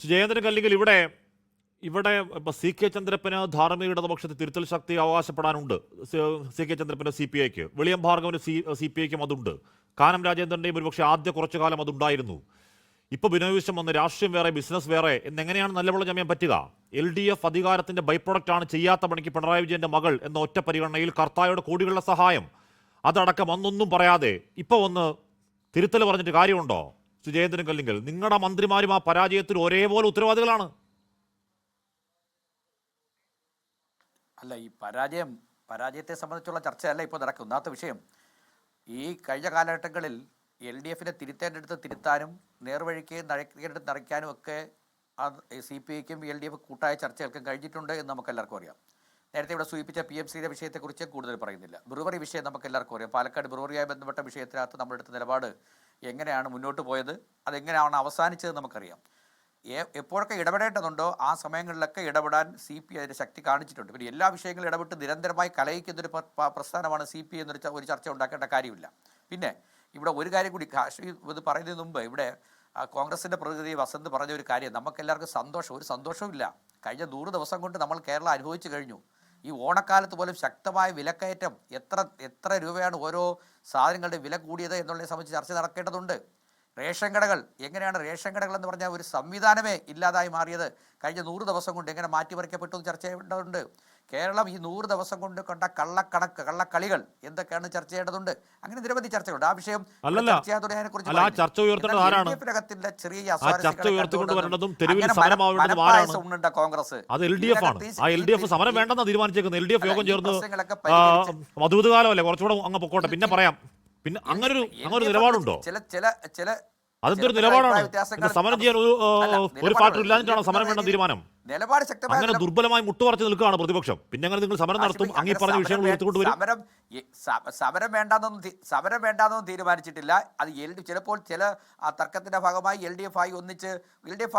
ജയേന്ദ്രൻ കല്ലിങ്കൽ, ഇവിടെ C K ചന്ദ്രപ്പന് ധാർമ്മിക ഇടതുപക്ഷത്തിൽ തിരുത്തൽ ശക്തി അവകാശപ്പെടാനുണ്ട്. സി കെ ചന്ദ്രപ്പന് CPIക്ക്, വെളിയം ഭാർഗവന് CPIക്കും അതുണ്ട്. കാനം രാജേന്ദ്രന്റെയും ഒരുപക്ഷെ ആദ്യ കുറച്ചു കാലം അതുണ്ടായിരുന്നു. ഇപ്പോൾ ബിനോയ് വിശ്വം വന്ന് രാഷ്ട്രീയം വേറെ ബിസിനസ് വേറെ എന്നെങ്ങനെയാണ് നല്ലപോലെ ജമയം പറ്റുക? LDF അധികാരത്തിന്റെ ബൈ പ്രൊഡക്റ്റ് ആണ്. ചെയ്യാത്ത പണിക്ക് പിണറായി വിജയന്റെ മകൾ എന്ന ഒറ്റ പരിഗണനയിൽ കർത്തായുടെ കോടികളുടെ സഹായം അതടക്കം അന്നൊന്നും പറയാതെ ഇപ്പോൾ ഒന്ന് തിരുത്തൽ പറഞ്ഞിട്ട് കാര്യമുണ്ടോ? ജയേന്ദ്രൻ കല്ലിങ്കൽ, നിങ്ങളുടെ മന്ത്രിമാരും ആ പരാജയത്തിൽ ഒരേപോലെ ഉത്തരവാദികളാണ്. അല്ല, ഈ പരാജയത്തെ സംബന്ധിച്ചുള്ള ചർച്ചയല്ല ഇപ്പോൾ നടക്കുന്ന ഒന്നാമത്തെ വിഷയം. ഈ കഴിഞ്ഞ കാലഘട്ടങ്ങളിൽ LDFനെ തിരുത്തേണ്ടടുത്ത് തിരുത്താനും നേർവഴിക്ക് നയിക്കേണ്ടടുത്ത് നയിക്കാനും ഒക്കെ CPIക്കും LDF കൂട്ടായ ചർച്ചകൾക്കും കഴിഞ്ഞിട്ടുണ്ട് എന്ന് നമുക്ക് എല്ലാവർക്കും അറിയാം. നേരത്തെ ഇവിടെ സൂചിപ്പിച്ച PMCയുടെ വിഷയത്തെക്കുറിച്ച് കൂടുതൽ പറയുന്നില്ല. ബ്രൂവറി വിഷയം നമുക്ക് എല്ലാവർക്കും അറിയാം. പാലക്കാട് ബ്രൂവറിയുമായി ബന്ധപ്പെട്ട വിഷയത്തിനകത്ത് നമ്മളെടുത്ത നിലപാട് എങ്ങനെയാണ് മുന്നോട്ട് പോയത്, അതെങ്ങനെയാണ് അവസാനിച്ചത് നമുക്കറിയാം. എപ്പോഴൊക്കെ ഇടപെടേണ്ടതുണ്ടോ ആ സമയങ്ങളിലൊക്കെ ഇടപെടാൻ CPI അതിൻ്റെ ശക്തി കാണിച്ചിട്ടുണ്ട്. പിന്നെ എല്ലാ വിഷയങ്ങളും ഇടപെട്ട് നിരന്തരമായി കലയിക്കുന്നൊരു പ്രസ്ഥാനമാണ് CPI ഒരു ചർച്ച ഉണ്ടാക്കേണ്ട കാര്യമില്ല. പിന്നെ ഇവിടെ ഒരു കാര്യം കൂടി ഇത് പറയുന്നതിന് മുമ്പ് ഇവിടെ കോൺഗ്രസിൻ്റെ പ്രതിനിധി വസന്ത് പറഞ്ഞ ഒരു കാര്യം, നമുക്കെല്ലാവർക്കും ഒരു സന്തോഷവും ഇല്ല. കഴിഞ്ഞ 100 ദിവസം കൊണ്ട് നമ്മൾ കേരളം അനുഭവിച്ചു കഴിഞ്ഞു. ഈ ഓണക്കാലത്ത് പോലും ശക്തമായ വിലക്കയറ്റം, എത്ര രൂപയാണ് ഓരോ സാധനങ്ങളുടെ വില കൂടിയത് എന്നുള്ളതിനെ സംബന്ധിച്ച് ചർച്ച നടക്കേണ്ടതുണ്ട്. റേഷൻ കടകൾ, എങ്ങനെയാണ് റേഷൻ കടകൾ എന്ന് പറഞ്ഞാൽ ഒരു സംവിധാനമേ ഇല്ലാതായി മാറിയത് കഴിഞ്ഞ 100 ദിവസം കൊണ്ട് എങ്ങനെ മാറ്റിമറിക്കപ്പെട്ടു എന്ന് ചർച്ച ചെയ്യേണ്ടതുണ്ട്. കേരളം ഈ 100 ദിവസം കൊണ്ട് കണ്ട കള്ളക്കളികൾ എന്തൊക്കെയാണ് ചർച്ച ചെയ്യേണ്ടതുണ്ട്. അങ്ങനെ നിരവധി ചർച്ചകളുണ്ട്. ആ വിഷയം കോൺഗ്രസ് സമരം വേണ്ടെന്ന് തീരുമാനിച്ചേക്കുന്നത്. LDF യോഗം ചേർന്ന് മധുകാലമല്ലേ, കുറച്ചുകൂടെ അങ്ങ് പൊക്കോട്ടെ, പിന്നെ പറയാം. പിന്നെ അങ്ങനൊരു നിലപാടുണ്ടോ? അതെന്തൊരു നിലപാടാണ്? സമരം ചെയ്യാൻ ഒരു ഫാക്ടർ ഇല്ലാഞ്ഞിട്ടാണോ സമരം വേണ്ട തീരുമാനം? നിലപാട് ശക്തമായ അങ്ങനെ ദുർബലമായി മുട്ടുപറച്ച് നിൽക്കുകയാണ് പ്രതിപക്ഷം. പിന്നെ അങ്ങനെ നിങ്ങൾ സമരം നടത്തും, അങ്ങീ പറഞ്ഞ വിഷയങ്ങൾ എടുത്തുകൊണ്ടുവരും. സമരം വേണ്ടാന്നൊന്നും തീരുമാനിച്ചിട്ടില്ല. അത് ചിലപ്പോൾ ചില തർക്കത്തിന്റെ ഭാഗമായി LDF ഒന്നിച്ച് LDF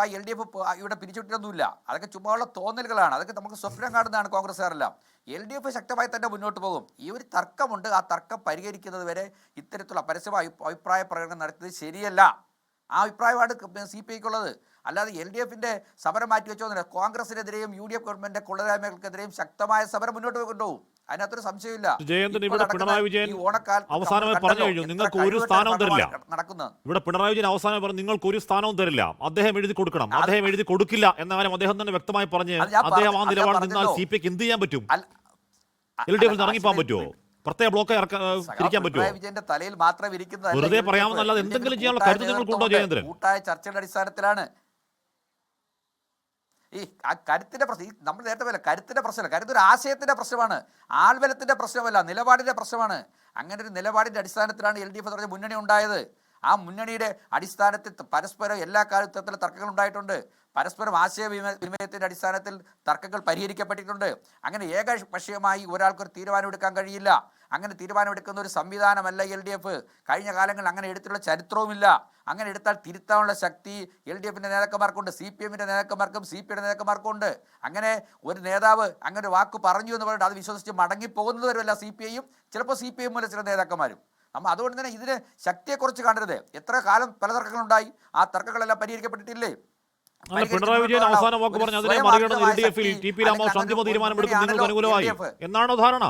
ഇവിടെ പിരിച്ചുവിട്ടൊന്നുമില്ല. അതൊക്കെ ചുമ്മാ തോന്നലുകളാണ്. അതൊക്കെ നമുക്ക് സ്വപ്നം കാണുന്നതാണ് കോൺഗ്രസ്സുകാരെല്ലാം. LDF ശക്തമായി തന്നെ മുന്നോട്ട് പോകും. ഈ ഒരു തർക്കമുണ്ട്, ആ തർക്കം പരിഹരിക്കുന്നത് വരെ ഇത്തരത്തിലുള്ള പരസ്യമായ അഭിപ്രായ പ്രകടനം നടത്തിയത് ശരിയല്ല. ആ അഭിപ്രായമാണ് CPIക്കുള്ളത്. അല്ലാതെ LDFന്റെ സമരം മാറ്റിവെച്ചോന്നില്ല. കോൺഗ്രസിനെതിരെയും UDF ഗവൺമെന്റിന്റെ കൊള്ളരായ്മകൾക്കെതിരെയും ശക്തമായ സമരം മുന്നോട്ട് കൊണ്ടുപോകും. അതിനകത്തൊരു സംശയമില്ല. പിണറായി വിജയൻ അവസാനമായി പറഞ്ഞു കഴിഞ്ഞു, നിങ്ങൾക്ക് ഒരു സ്ഥാനവും തരില്ല. ഇവിടെ പിണറായി വിജയൻ അവസാനം പറഞ്ഞു, നിങ്ങൾക്ക് ഒരു സ്ഥാനവും തരില്ല, അദ്ദേഹം എഴുതി കൊടുക്കണം. അദ്ദേഹം എഴുതി കൊടുക്കില്ല എന്നാലും അദ്ദേഹം തന്നെ വ്യക്തമായി പറഞ്ഞ് അദ്ദേഹം ആ നിലപാട് നിന്നാൽ CPIക്ക് എന്ത് ചെയ്യാൻ പറ്റും? LDF ഇറങ്ങിപ്പോകാൻ പറ്റുമോ? പ്രത്യേക ബ്ലോക്ക് ഇരിക്കാൻ പറ്റുമോ? തലയിൽ മാത്രം വെറുതെ പറയാമെന്നല്ലാതെ എന്തെങ്കിലും ചെയ്യാനുള്ള കരുത്ത് നിങ്ങൾക്കുണ്ടോ ജയേന്ദ്രൻ? കൂട്ടായ ചർച്ചയുടെ അടിസ്ഥാനത്തിലാണ് ഈ കരുത്തിന്റെ പ്രശ്നം. നമ്മൾ നേരത്തെ പോലെ കരുത്തിന്റെ പ്രശ്നമല്ല, കരുത്തൊരു ആശയത്തിന്റെ പ്രശ്നമാണ്, ആൾബലത്തിന്റെ പ്രശ്നമല്ല, നിലപാടിന്റെ പ്രശ്നമാണ്. അങ്ങനെ ഒരു നിലപാടിന്റെ അടിസ്ഥാനത്തിലാണ് LDF എന്ന് പറഞ്ഞ മുന്നണി ഉണ്ടായത്. ആ മുന്നണിയുടെ അടിസ്ഥാനത്തിൽ പരസ്പരം എല്ലാ കാലത്തും തർക്കങ്ങൾ ഉണ്ടായിട്ടുണ്ട്. പരസ്പരം ആശയവിനിമയത്തിൻ്റെ അടിസ്ഥാനത്തിൽ തർക്കങ്ങൾ പരിഹരിക്കപ്പെട്ടിട്ടുണ്ട്. അങ്ങനെ ഏകപക്ഷീയമായി ഒരാൾക്കൊരു തീരുമാനമെടുക്കാൻ കഴിയില്ല. അങ്ങനെ തീരുമാനമെടുക്കുന്ന ഒരു സംവിധാനമല്ല LDF. കഴിഞ്ഞ കാലങ്ങളിൽ അങ്ങനെ എടുത്തിട്ടുള്ള ചരിത്രവുമില്ല. അങ്ങനെ എടുത്താൽ തിരുത്താനുള്ള ശക്തി LDFന്റെ നേതാക്കന്മാർക്കുണ്ട്, CPMന്റെ നേതാക്കന്മാർക്കും CPIയുടെ നേതാക്കന്മാർക്കും ഉണ്ട്. അങ്ങനെ ഒരു നേതാവ് അങ്ങനെ ഒരു വാക്ക് പറഞ്ഞു എന്ന് പറഞ്ഞിട്ട് അത് വിശ്വസിച്ച് മടങ്ങിപ്പോകുന്നത് വരുമല്ല CPIയും ചിലപ്പോൾ CPM മൂലം ചില നേതാക്കന്മാരും. അതുകൊണ്ട് തന്നെ ഇതിന് ശക്തിയെക്കുറിച്ച് കാണരുത്. എത്ര കാലം പല തർക്കങ്ങളുണ്ടായി, ആ തർക്കങ്ങളെല്ലാം പരിഹരിക്കപ്പെട്ടിട്ടില്ലേ? പിണറായി വിജയൻ അവസാന വാക്ക് പറഞ്ഞു അതിനെ മറികടന്ന് LDFൽ TP രാമകൃഷ്ണൻ അന്തിമ തീരുമാനമെടുക്കും നിങ്ങൾക്ക് അനുകൂലമായി എന്നാണോ ധാരണ?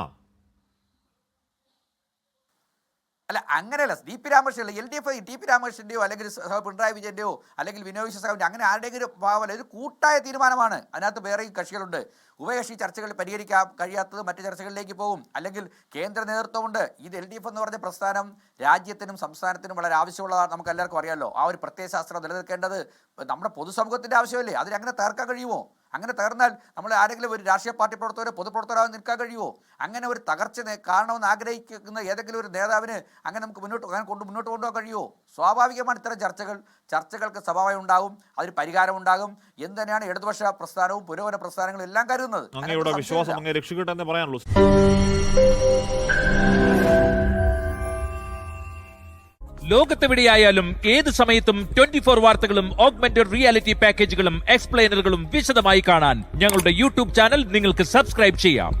അല്ല, അങ്ങനെയല്ല. TP രാമകൃഷ്ണൻ LDF TP രാമകൃഷ്ണന്റെയോ അല്ലെങ്കിൽ പിണറായി വിജയന്റെയോ അല്ലെങ്കിൽ ബിനോയ് വിശ്വം അങ്ങനെ ആരുടെയെങ്കിലും ഭാവമല്ല, ഇത് കൂട്ടായ തീരുമാനമാണ്. അതിനകത്ത് വേറെയും കക്ഷികളുണ്ട്. ഉഭയകക്ഷി ചർച്ചകൾ പരിഹരിക്കാൻ കഴിയാത്തത് മറ്റു ചർച്ചകളിലേക്ക് പോകും. അല്ലെങ്കിൽ കേന്ദ്ര നേതൃത്വമുണ്ട്. ഇത് LDF എന്ന് പറഞ്ഞ പ്രസ്ഥാനം രാജ്യത്തിനും സംസ്ഥാനത്തിനും വളരെ ആവശ്യമുള്ളതാണ്. നമുക്ക് എല്ലാവർക്കും അറിയാമല്ലോ. ആ ഒരു പ്രത്യയശാസ്ത്രം നിലനിൽക്കേണ്ടത് നമ്മുടെ പൊതുസമൂഹത്തിന്റെ ആവശ്യമല്ലേ? അതിനങ്ങനെ തകർക്കാൻ കഴിയുമോ? അങ്ങനെ തകർന്നാൽ നമ്മൾ ആരെങ്കിലും ഒരു രാഷ്ട്രീയ പാർട്ടി പ്രവർത്തകരോ പൊതുപ്രവർത്തകരാകാൻ നിൽക്കാൻ കഴിയുമോ? അങ്ങനെ ഒരു തകർച്ച കാണണമെന്ന് ആഗ്രഹിക്കുന്ന ഏതെങ്കിലും ഒരു നേതാവിന് അങ്ങനെ നമുക്ക് മുന്നോട്ട് കൊണ്ടുപോകാൻ കഴിയുമോ? സ്വാഭാവികമാണ് ഇത്തരം ചർച്ചകൾക്ക് സ്വഭാവം ഉണ്ടാകും, അതിന് പരിഹാരം ഉണ്ടാകും എന്ന് തന്നെയാണ് ഇടതുപക്ഷ പ്രസ്ഥാനവും പുരോഗമന പ്രസ്ഥാനങ്ങളും എല്ലാം കരുതുന്നത്. അങ്ങയുടെ വിശ്വാസം അങ്ങ് രക്ഷിക്കട്ടെ എന്ന് പറയാനുള്ളൂ. ലോകത്തെവിടെയായാലും ഏത് സമയത്തും 24 വാർത്തകളും ഓഗ്മെന്റഡ് റിയാലിറ്റി പാക്കേജുകളും എക്സ്പ്ലെയിനറുകളും വിശദമായി കാണാൻ ഞങ്ങളുടെ YouTube ചാനൽ നിങ്ങൾക്ക് സബ്സ്ക്രൈബ് ചെയ്യാം.